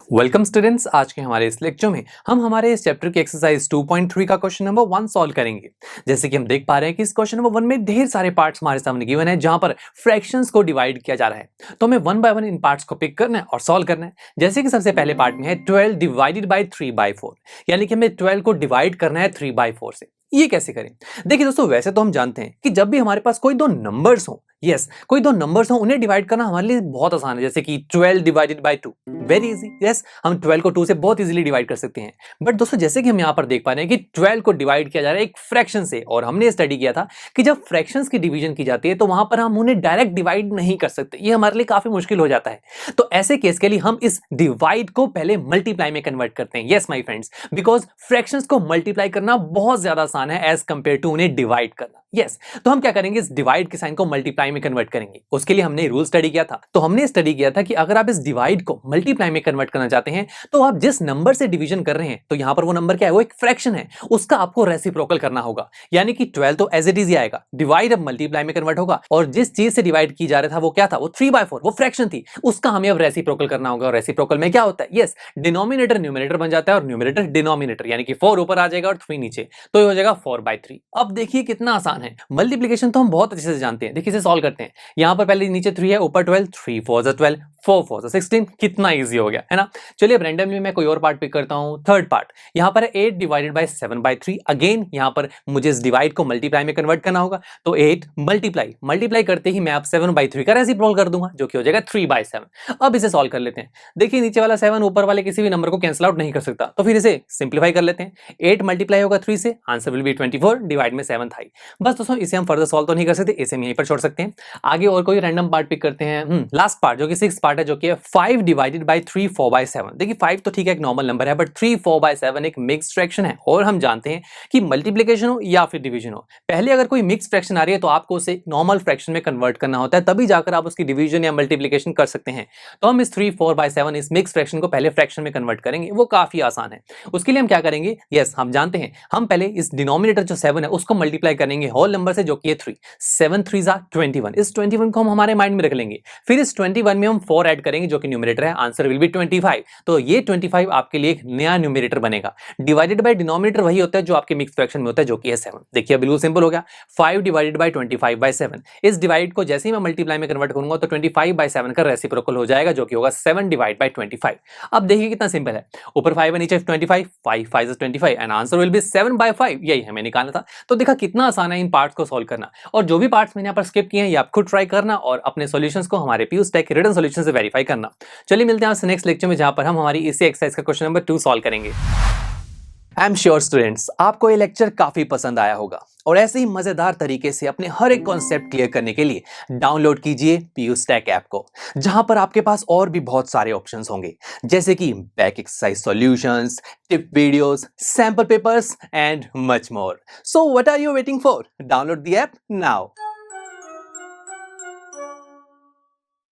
Welcome students. आज के हमारे इस लेक्चर में हम हमारे इस चैप्टर की एक्सरसाइज 2.3 का क्वेश्चन नंबर 1 सॉल्व करेंगे। जैसे कि हम देख पा रहे हैं कि इस क्वेश्चन नंबर 1 में ढेर सारे पार्ट्स हमारे सामने गिवन है जहां पर फ्रैक्शंस को डिवाइड किया जा रहा है। तो हमें 1 बाय 1 इन पार्ट्स को पिक करना है और सॉल्व करना है। जैसे कि सबसे पहले पार्ट में है 12 डिवाइडेड बाय 3/4, यानी कि हमें 12 को डिवाइड करना है 3/4 से। ये कैसे करें? देखिए दोस्तों, वैसे तो हम जानते हैं कि जब भी हमारे पास कोई दो नंबर्स हो, कोई दो नंबर्स हो, उन्हें डिवाइड करना हमारे लिए बहुत आसान है। जैसे कि 12 डिवाइडेड बाय 2, वेरी इजी। हम 12 को 2 से बहुत इजीली डिवाइड कर सकते हैं। बट दोस्तों, जैसे कि हम यहाँ पर देख पा रहे हैं कि 12 को डिवाइड किया जा रहा है एक फ्रैक्शन से, और हमने स्टडी किया था कि जब फ्रैक्शंस की डिवीजन की जाती है तो वहां पर हम उन्हें डायरेक्ट डिवाइड नहीं कर सकते। ये हमारे लिए काफी मुश्किल हो जाता है। तो ऐसे केस के लिए हम इस डिवाइड को पहले मल्टीप्लाई में कन्वर्ट करते हैं। Yes my friends, because fractions को मल्टीप्लाई करना बहुत ज्यादा आसान है एज कंपेयर टू उन्हें डिवाइड करना। तो हम क्या करेंगे, इस डिवाइड के साइन को मल्टीप्लाई में कन्वर्ट करेंगे। उसके लिए हमने रूल स्टडी किया था। तो हमने स्टडी किया था कि अगर आप इस डिवाइड को मल्टीप्लाई में कन्वर्ट करना चाहते हैं तो आप जिस नंबर से डिवीजन कर रहे हैं, तो यहां पर वो नंबर क्या है, वो एक फ्रैक्शन है, उसका आपको रेसिप्रोकल करना होगा। यानी कि 12 तो एज इट इज ही आएगा, डिवाइड अब मल्टीप्लाई में कन्वर्ट होगा, और जिस चीज से डिवाइड की जा रहा था वो क्या था, वो 3/4, वो फ्रैक्शन थी, उसका हमें अब रेसिप्रोकल करना होगा। और रेसिप्रोकल में क्या होता है, डिनोमिनेटर न्यूमरेटर बन जाता है और न्यूमरेटर डिनोमिनेटर, यानी कि 4 ऊपर आ जाएगा और 3 नीचे, तो ये हो जाएगा 4/3। अब देखिए कितना आसान है। मल्टीप्लिकेशन तो हम बहुत अच्छे से जानते हैं। देखिए इसे सॉल्व करते हैं। यहां पर पहले नीचे 3 है, ऊपर 12, 3 4 12, 4 4 16, कितना इजी हो गया है ना। चलिए अब रैंडमली मैं कोई और पार्ट पिक करता हूं। थर्ड पार्ट, यहां पर 8 डिवाइडेड बाय 7/3। अगेन यहां पर मुझे इस डिवाइड को मल्टीप्लाई में कन्वर्ट करना होगा। तो 8 मल्टीप्लाई करते ही मैं आप 7/3 का रेसिप्रोकल कर दूंगा, जो कि हो जाएगा 3/7। अब इसे सॉल्व कर लेते हैं। देखिए नीचे वाला 7 ऊपर वाले किसी भी नंबर को कैंसिल आउट नहीं कर सकता, तो फिर इसे सिंप्लीफाई कर लेते हैं। 8 मल्टीप्लाई होगा 3 से, आंसर विल बी 24, डिवाइड में 7 था। बस दोस्तों, इसे हम फर्दर सॉल्व तो नहीं कर सकते, इसे हम यहीं पर छोड़ सकते हैं। आगे और कोई रैंडम पार्ट पिक करते हैं। लास्ट पार्ट जो कि 6 पार्ट है, जो कि 5 डिवाइडेड बाय 3 4/7। देखिए 5 तो ठीक है, एक नॉर्मल नंबर है, बट 3 4/7 एक मिक्स्ड फ्रैक्शन है। और हम जानते हैं कि मल्टीप्लिकेशन हो या फिर डिवीजन हो, पहले अगर कोई मिक्स्ड फ्रैक्शन आ रही है तो आपको उसे नॉर्मल फ्रैक्शन में कन्वर्ट करना होता है, तभी जाकर आप उसकी डिवीजन या मल्टीप्लिकेशन कर सकते हैं। तो हम इस 3 4/7 इस मिक्स्ड फ्रैक्शन को पहले फ्रैक्शन में कन्वर्ट करेंगे, वो काफी आसान है। उसके लिए हम क्या करेंगे, हम जानते हैं, हम पहले इस डिनोमिनेटर जो 7 है उसको मल्टीप्लाई करेंगे होल नंबर से, जो कि है 3। 7 3 21। इस 21 को हम हमारे माइंड में रख लेंगे। फिर इस 21 में हम 4 ऐड करेंगे, जो कि न्यूमरेटर है, आंसर विल बी 25। तो ये 25 आपके लिए एक नया न्यूमरेटर बनेगा। डिवाइडेड बाय डिनोमिनेटर वही होता है जो आपके मिक्स फ्रैक्शन में होता है, जो कि है 7। देखिए बिल्कुल सिंपल हो गया। 5 डिवाइडेड बाय 25/7। इस डिवाइड को जैसे ही मैं मल्टीप्लाई में कन्वर्ट करूंगा तो 25/7 का रेसिप्रोकल हो जाएगा, जो कि होगा 7 डिवाइड बाय 25। अब देखिए कितना सिंपल है। ऊपर 5 है, नीचे 25, 5 5 is 25 and answer will be 7/5। यही हमें निकालना था। तो देखा कितना आसान है इन पार्ट्स को सॉल्व करना। और जो भी पार्ट्स मैंने यहाँ पर स्किप किए हैं, ये आप खुद ट्राई करना और अपने सॉल्यूशंस को हमारे पीयूष टेक रिटन सॉल्यूशन से वेरीफाई करना। चलिए मिलते हैं आपसे नेक्स्ट लेक्चर में, जहां पर हम हमारी इसी एक्सरसाइज का क्वेश्चन नंबर 2 सॉल्व करेंगे। आई एम श्योर स्टूडेंट्स, आपको ये लेक्चर काफी पसंद आया होगा, और ऐसे ही मजेदार तरीके से अपने हर एक कॉन्सेप्ट क्लियर करने के लिए डाउनलोड कीजिए पीयूष टेक ऐप को, जहां पर आपके पास और भी बहुत सारे ऑप्शंस होंगे, जैसे कि back exercise solutions, tip videos, sample papers and much more. So what are you waiting for? Download the app now.